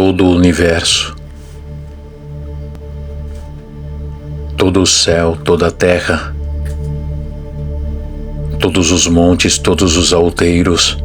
todo o universo, todo o céu, toda a terra, todos os montes, todos os outeiros,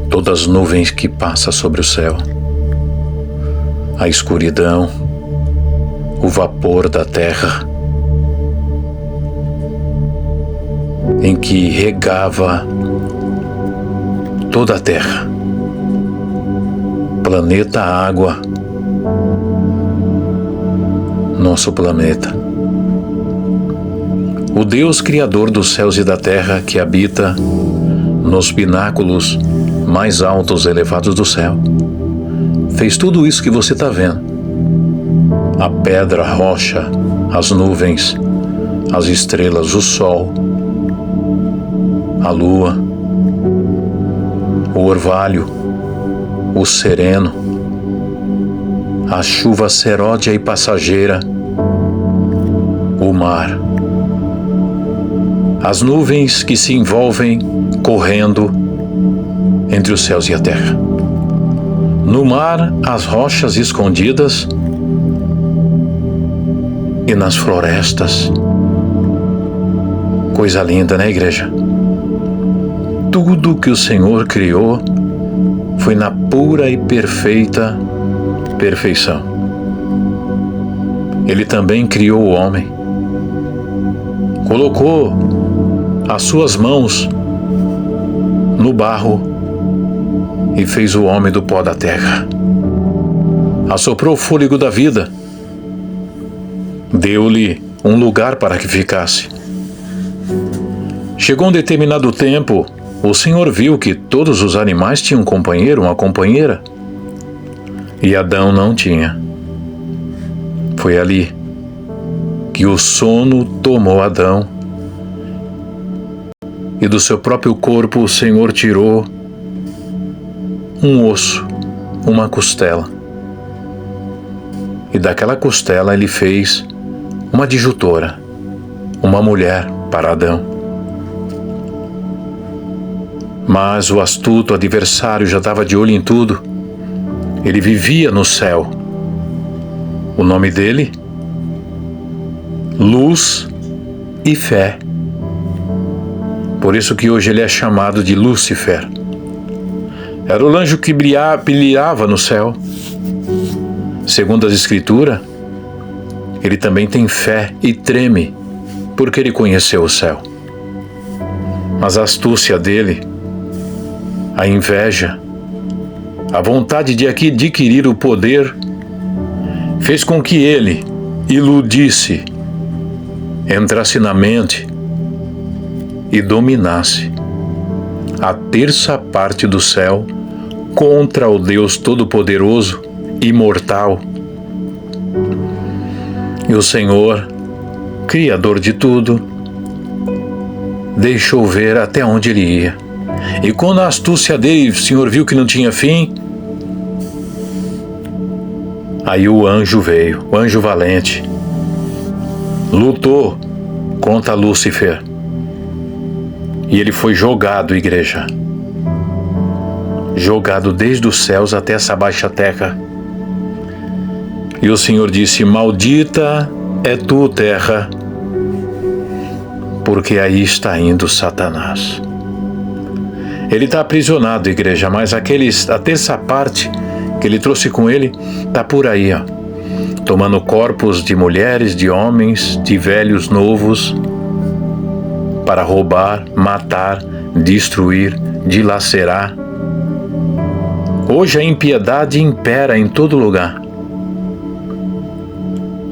todas as nuvens que passam sobre o céu, a escuridão, o vapor da terra, em que regava toda a terra, planeta água, nosso planeta. O Deus Criador dos céus e da terra que habita nos pináculos mais altos elevados do céu, fez tudo isso que você está vendo. A pedra, a rocha, as nuvens, as estrelas, o sol, a lua, o orvalho, o sereno, a chuva seródia e passageira, o mar, as nuvens que se envolvem correndo entre os céus e a terra. No mar, as rochas escondidas e nas florestas. Coisa linda, né, igreja? Tudo que o Senhor criou foi na pura e perfeita perfeição. Ele também criou o homem. Colocou as suas mãos no barro e fez o homem do pó da terra. Assoprou o fôlego da vida. Deu-lhe um lugar para que ficasse. Chegou um determinado tempo, o Senhor viu que todos os animais tinham um companheiro, uma companheira, e Adão não tinha. Foi ali que o sono tomou Adão, e do seu próprio corpo o Senhor tirou um osso, uma costela, e daquela costela ele fez uma adjutora, uma mulher para Adão. Mas o astuto adversário já estava de olho em tudo. Ele vivia no céu. O nome dele? Luz e Fé. Por isso que hoje ele é chamado de Lúcifer. Era o anjo que brilhava no céu. Segundo as Escrituras, ele também tem fé e treme, porque ele conheceu o céu. Mas a astúcia dele, a inveja, a vontade de adquirir o poder, fez com que ele iludisse, entrasse na mente e dominasse a terça parte do céu contra o Deus Todo-Poderoso, imortal. E o Senhor, Criador de tudo, deixou ver até onde ele ia. E quando a astúcia dele, o Senhor viu que não tinha fim, aí o anjo veio, o anjo valente, lutou contra Lúcifer. E ele foi jogado, igreja. Jogado desde os céus até essa baixa terra. E o Senhor disse: maldita é tu, terra, porque aí está indo Satanás. Ele está aprisionado, igreja, mas a terça parte que ele trouxe com ele está por aí, ó, tomando corpos de mulheres, de homens, de velhos novos, para roubar, matar, destruir, dilacerar. Hoje a impiedade impera em todo lugar.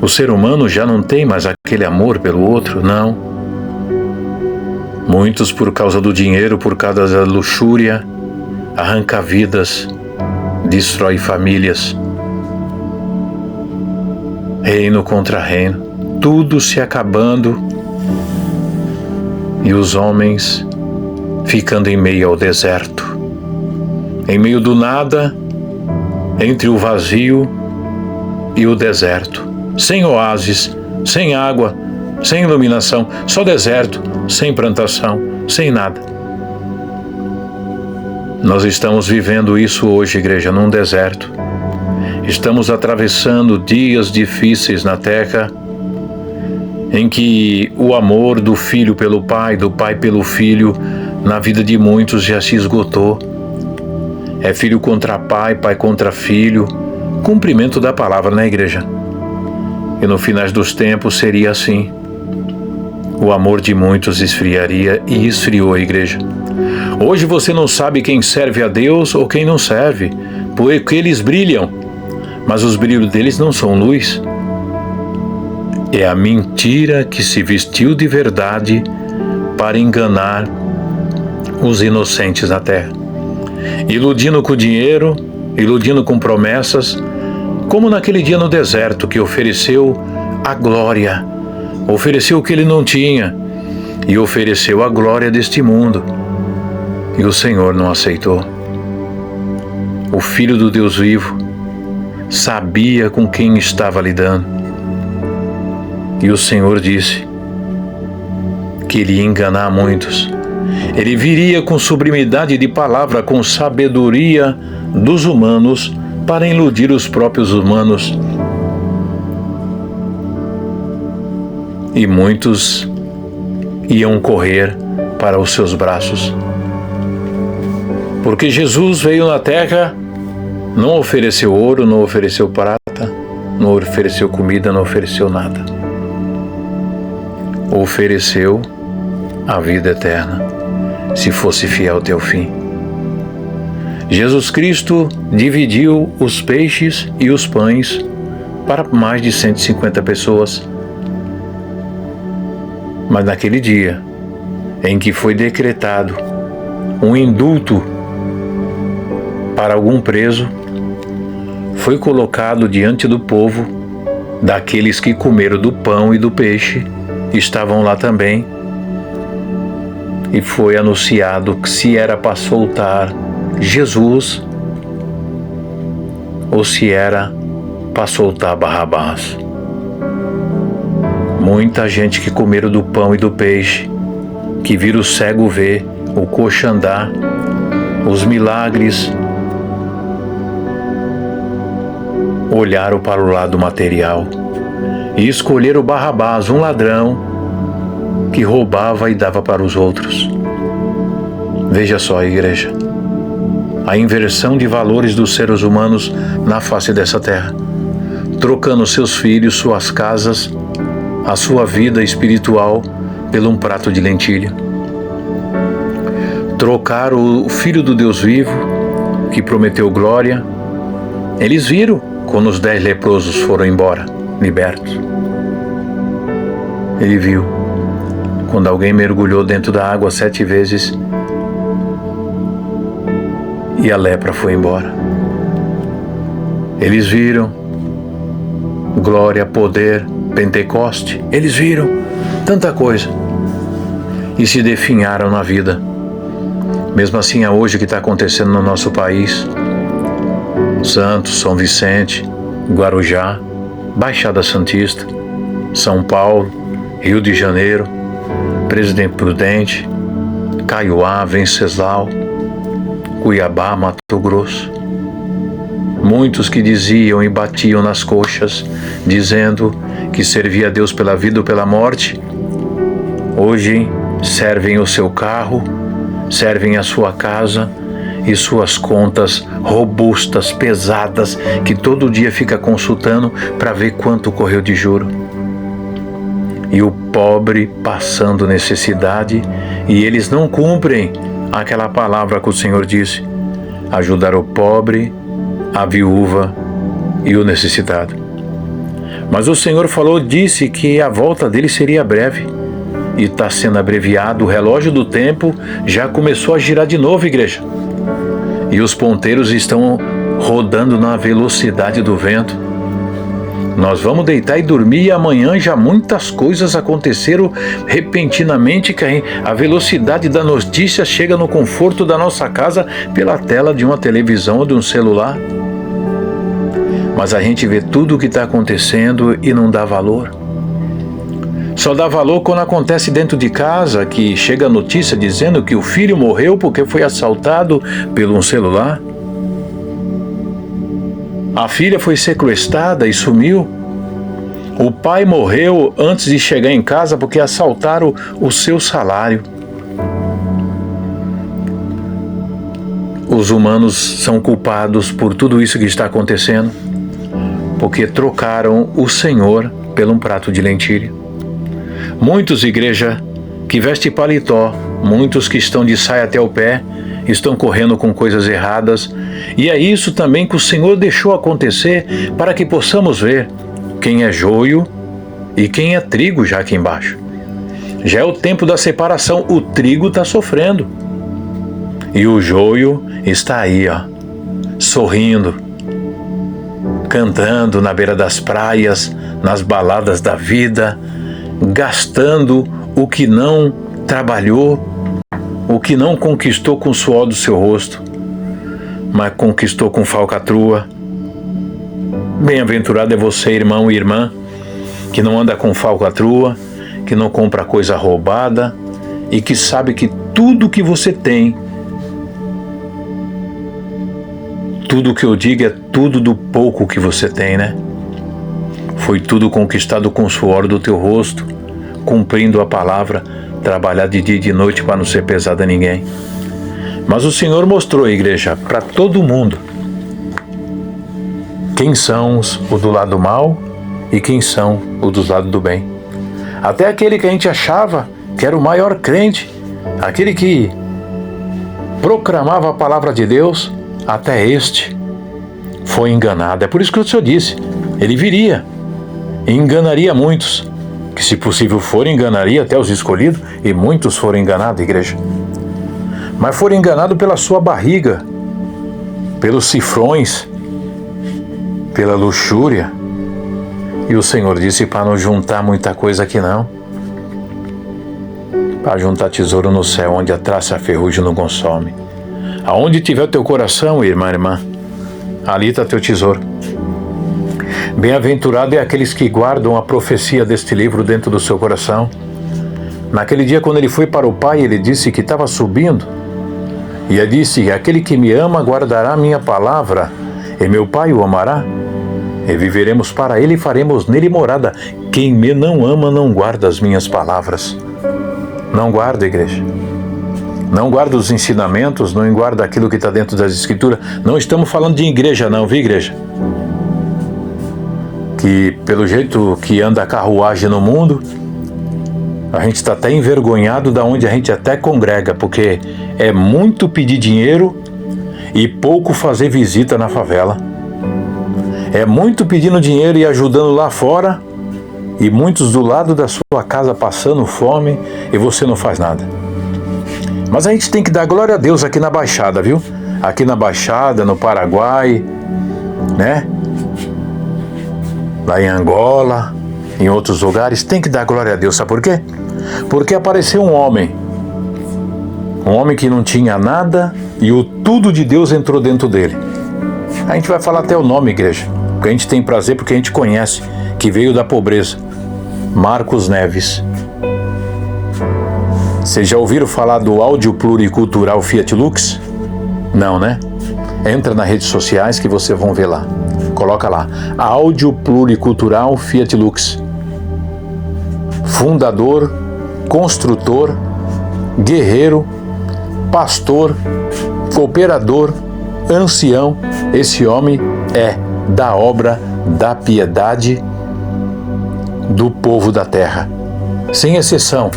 O ser humano já não tem mais aquele amor pelo outro, não. Muitos, por causa do dinheiro, por causa da luxúria, arranca vidas, destrói famílias. Reino contra reino, tudo se acabando e os homens ficando em meio ao deserto, em meio do nada, entre o vazio e o deserto, sem oásis, sem água, sem iluminação, só deserto, sem plantação, sem nada. Nós estamos vivendo isso hoje, igreja, num deserto. Estamos atravessando dias difíceis na Terra, em que o amor do filho pelo pai, do pai pelo filho, na vida de muitos já se esgotou. É filho contra pai, pai contra filho, cumprimento da palavra na igreja. E no final dos tempos seria assim. O amor de muitos esfriaria e esfriou a igreja. Hoje você não sabe quem serve a Deus ou quem não serve, porque eles brilham, mas os brilhos deles não são luz. É a mentira que se vestiu de verdade para enganar os inocentes na terra, iludindo com dinheiro, iludindo com promessas, como naquele dia no deserto que ofereceu a glória, ofereceu o que ele não tinha e ofereceu a glória deste mundo, e o Senhor não aceitou. O Filho do Deus vivo sabia com quem estava lidando, e o Senhor disse que ele ia enganar muitos. Ele viria com sublimidade de palavra, com sabedoria dos humanos, para iludir os próprios humanos. E muitos iam correr para os seus braços. Porque Jesus veio na terra, não ofereceu ouro, não ofereceu prata, não ofereceu comida, não ofereceu nada. Ofereceu a vida eterna, se fosse fiel até o fim. Jesus Cristo dividiu os peixes e os pães para mais de 150 pessoas. Mas naquele dia em que foi decretado um indulto para algum preso, foi colocado diante do povo, daqueles que comeram do pão e do peixe, estavam lá também, e foi anunciado que se era para soltar Jesus ou se era para soltar Barrabás. Muita gente que comeram do pão e do peixe, que viram o cego ver, o coxo andar, os milagres, olharam para o lado material e escolheram Barrabás, um ladrão que roubava e dava para os outros. Veja só, igreja, a inversão de valores dos seres humanos na face dessa terra, trocando seus filhos, suas casas, a sua vida espiritual por um prato de lentilha. Trocaram o Filho do Deus vivo, que prometeu glória. Eles viram quando os 10 leprosos foram embora, libertos. Ele viu quando alguém mergulhou dentro da água 7 vezes e a lepra foi embora. Eles viram glória, poder, Pentecoste. Eles viram tanta coisa e se definharam na vida. Mesmo assim, é hoje o que está acontecendo no nosso país. Santos, São Vicente, Guarujá, Baixada Santista, São Paulo, Rio de Janeiro, Presidente Prudente, Caiuá, Venceslau, Cuiabá, Mato Grosso. Muitos que diziam e batiam nas coxas, dizendo que servia a Deus pela vida ou pela morte, hoje servem o seu carro, servem a sua casa e suas contas robustas, pesadas, que todo dia fica consultando para ver quanto correu de juro. E o pobre passando necessidade, e eles não cumprem aquela palavra que o Senhor disse: ajudar o pobre, a viúva e o necessitado. Mas o Senhor disse que a volta dele seria breve, e está sendo abreviado. O relógio do tempo já começou a girar de novo, igreja. E os ponteiros estão rodando na velocidade do vento. Nós vamos deitar e dormir, e amanhã já muitas coisas aconteceram repentinamente, que a velocidade da notícia chega no conforto da nossa casa pela tela de uma televisão ou de um celular. Mas a gente vê tudo o que está acontecendo e não dá valor. Só dá valor quando acontece dentro de casa, que chega a notícia dizendo que o filho morreu porque foi assaltado por um celular. A filha foi sequestrada e sumiu. O pai morreu antes de chegar em casa porque assaltaram o seu salário. Os humanos são culpados por tudo isso que está acontecendo, porque trocaram o Senhor por um prato de lentilha. Muitos, igreja, que vestem paletó, muitos que estão de saia até o pé, estão correndo com coisas erradas, e é isso também que o Senhor deixou acontecer para que possamos ver quem é joio e quem é trigo já aqui embaixo. Já é o tempo da separação, o trigo está sofrendo e o joio está aí, ó, sorrindo, cantando na beira das praias, nas baladas da vida, gastando o que não trabalhou, o que não conquistou com o suor do seu rosto, mas conquistou com falcatrua. Bem-aventurado é você, irmão e irmã, que não anda com falcatrua, que não compra coisa roubada e que sabe que tudo que você tem, tudo que eu digo é tudo do pouco que você tem, né? Foi tudo conquistado com o suor do teu rosto, cumprindo a palavra, trabalhar de dia e de noite para não ser pesado a ninguém. Mas o Senhor mostrou, igreja, para todo mundo, quem são os do lado mal e quem são os do lado do bem. Até aquele que a gente achava que era o maior crente, aquele que proclamava a palavra de Deus, até este foi enganado. É por isso que o Senhor disse, ele viria e enganaria muitos, que se possível for, enganaria até os escolhidos, e muitos foram enganados, igreja. Mas foram enganados pela sua barriga, pelos cifrões, pela luxúria. E o Senhor disse para não juntar muita coisa aqui não, para juntar tesouro no céu, onde a traça e a ferrugem não consome. Aonde tiver o teu coração, irmã, ali está teu tesouro. Bem-aventurado é aqueles que guardam a profecia deste livro dentro do seu coração. Naquele dia, quando ele foi para o Pai, ele disse que estava subindo, e ele disse, aquele que me ama guardará a minha palavra, e meu Pai o amará, e viveremos para ele e faremos nele morada. Quem me não ama não guarda as minhas palavras. Não guarda, igreja. Não guarda os ensinamentos, não guarda aquilo que está dentro das Escrituras. Não estamos falando de igreja não, viu, igreja? Que pelo jeito que anda a carruagem no mundo, a gente está até envergonhado da onde a gente até congrega, porque é muito pedir dinheiro e pouco fazer visita na favela. É muito pedindo dinheiro e ajudando lá fora, e muitos do lado da sua casa passando fome, e você não faz nada. Mas a gente tem que dar glória a Deus aqui na Baixada, viu? Aqui na Baixada, no Paraguai, né? Lá em Angola, em outros lugares, tem que dar glória a Deus. Sabe por quê? Porque apareceu um homem que não tinha nada e o tudo de Deus entrou dentro dele. A gente vai falar até o nome, igreja, porque a gente tem prazer, porque a gente conhece, que veio da pobreza. Marcos Neves. Vocês já ouviram falar do áudio pluricultural Fiat Lux? Não, né? Entra nas redes sociais que vocês vão ver lá. Coloca lá, áudio pluricultural Fiat Lux. Fundador, construtor, guerreiro, pastor, cooperador, ancião. Esse homem é da obra da piedade do povo da terra, sem exceção,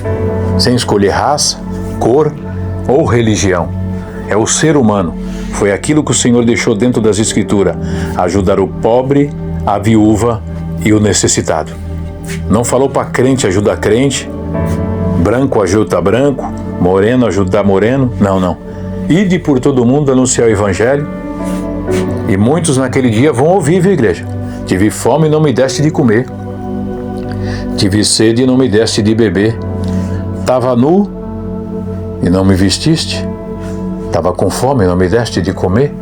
sem escolher raça, cor ou religião. É o ser humano. Foi aquilo que o Senhor deixou dentro das Escrituras: ajudar o pobre, a viúva e o necessitado. Não falou para crente ajudar crente, branco ajuda branco, moreno ajudar moreno. Não. Ide por todo mundo anunciar o Evangelho. E muitos naquele dia vão ouvir, viu, igreja? Tive fome e não me deste de comer. Tive sede e não me deste de beber. Estava nu e não me vestiste. Estava com fome e não me deste de comer.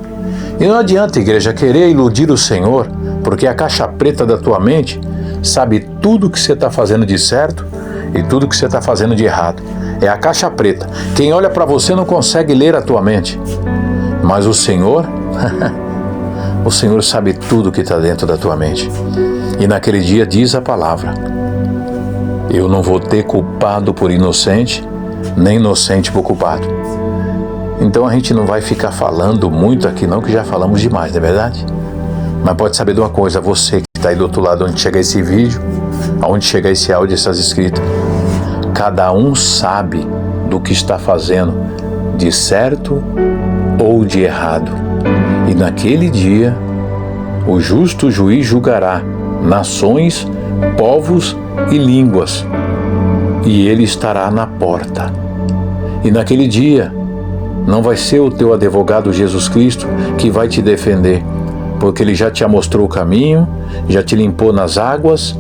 E não adianta, igreja, querer iludir o Senhor, porque a caixa preta da tua mente sabe tudo que você está fazendo de certo e tudo que você está fazendo de errado. É a caixa preta. Quem olha para você não consegue ler a tua mente. Mas o Senhor, O Senhor sabe tudo que está dentro da tua mente. E naquele dia diz a palavra: eu não vou ter culpado por inocente, nem inocente por culpado. Então a gente não vai ficar falando muito aqui não, que já falamos demais, não é verdade? Mas pode saber de uma coisa, você que está aí do outro lado, onde chega esse vídeo, aonde chega esse áudio, essas escritas, cada um sabe do que está fazendo, de certo ou de errado. E naquele dia, o justo juiz julgará nações, povos e línguas, e ele estará na porta. E naquele dia, não vai ser o teu advogado Jesus Cristo que vai te defender, porque ele já te mostrou o caminho, já te limpou nas águas,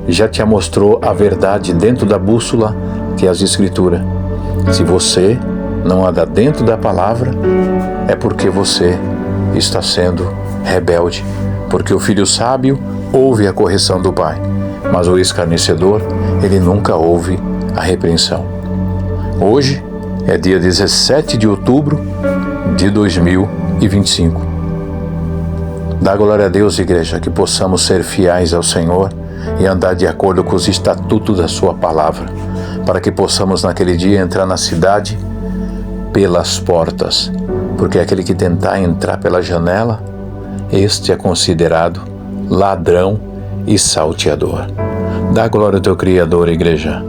já te mostrou a verdade dentro da bússola, que é as Escrituras. Se você não anda dentro da palavra, é porque você está sendo rebelde, porque o filho sábio ouve a correção do pai, mas o escarnecedor, ele nunca ouve a repreensão. Hoje é dia 17 de outubro de 2025. Dá glória a Deus, igreja, que possamos ser fiéis ao Senhor e andar de acordo com os estatutos da sua palavra, para que possamos naquele dia entrar na cidade pelas portas, porque aquele que tentar entrar pela janela, este é considerado ladrão e salteador. Dá glória ao teu Criador, igreja.